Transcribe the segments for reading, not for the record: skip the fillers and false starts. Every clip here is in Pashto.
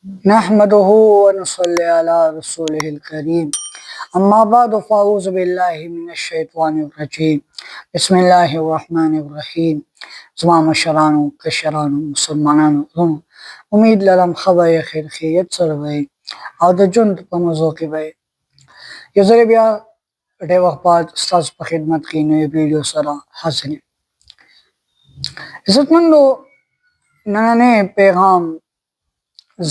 नहमदुहु व नसल्ली अला रसूलिहिल करीम अम्मा बाद फ़अऊज़ु बिल्लाहि मिनश शैतानिर रजीम बिस्मिल्लाहिर रहमानिर रहीम ज़मा मशरानो कशरानो मुसलमानानो ज़ुनो उम्मीद लरम खबय खैर खैरियत सर भई और द जुन په موضوع کې به یو ځل بیا ډېر وخت بعد ستاسو په خدمت کې نوې ویډیو سره حاضر یم. عزتمندو نننې پیغام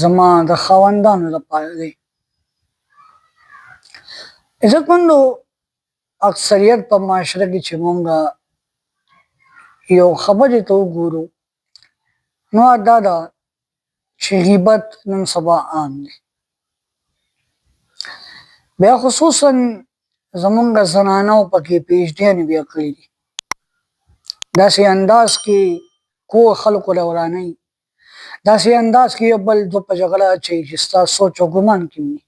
زما د خاوندانو لپاره دی. عزتمندو اکثریت په معاشره کې چې مونږ یو خبرې ته وګورو نو دا ده چې غیبت نن سبا عام دی. بیا خصوصا زمونږ زنانو پکې پیچډیانې بیا کړي دي. داسې انداز کې کور خلکو له ورانوي، داسې انداز کې یو بل دو په جګړه اچوي چې ستا سوچ او ګمان کې وي.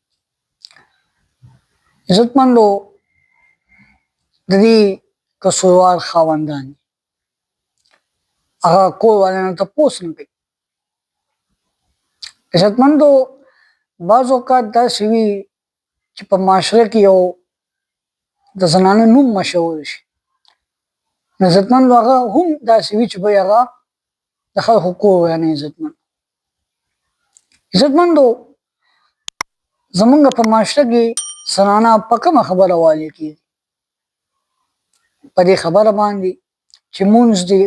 عزتمندو د دې قصوروار خاوندان دي، هغه کور والو نه تپوس نه کوي. عزتمندو بعض اوقات داسې وي چې په معاشره کې یو د زنانه نوم مشهور شي، نو عزتمندو هغه هم داسې وي چې بیا هغه د خلکو کور ورانوي. عزتمندو زمونږ په معاشره کې زنانه په کومه خبره والي کېږي؟ په دې خبره باندې چې مونځ دې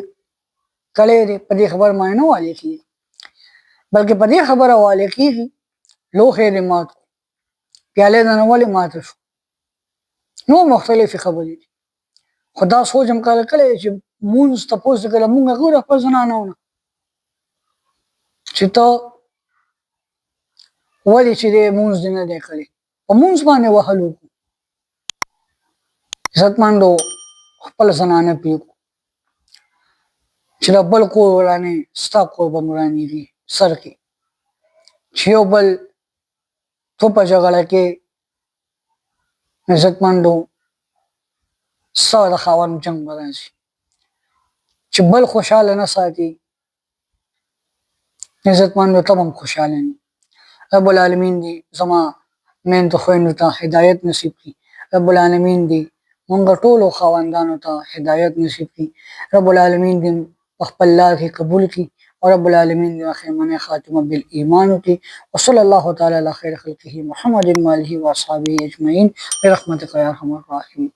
کلی دی، په دې خبره باندې نه والي کېږي، بلکې په دې خبره والي کېږي لوښی دې مات کړو، پیالې د نه ولې ماته شو، نو مختلفې خبرې دي. خو دا سوچ هم کله کله چې مونځ تپوس دې کله مونږ ګورو خپل زنانو نه چې ته ولې چې دې مونځ دې نه دی کړی، په مونځ باندې وهل وکړو. عزتمندو خپل زنانه پرېږدو چې د بل کور ورانوي، ستا کور به هم ورانېږي سر کې، چې یو بل تو په جګړه کې عزتمندو ستا د خاوند جنګ به راځي، چې بل خوشحاله نه ساتي عزتمندو ته به هم خوشحاله نه. رب العالمین دې زما میندو خویندو ته هدایت نصیب کړي، رب العالمین دې مونږ ټولو خاوندانو ته هدایت نصیب کړي، رب العالمین دې په خپل لار کې قبول کړي، او رب العالمین دې آخرمنه خاتمه بالایمان وکړي. وصلی الله تعالی علی خیر خلقه محمد و آله و اصحابه اجمعین برحمتک یا ارحم الراحمین.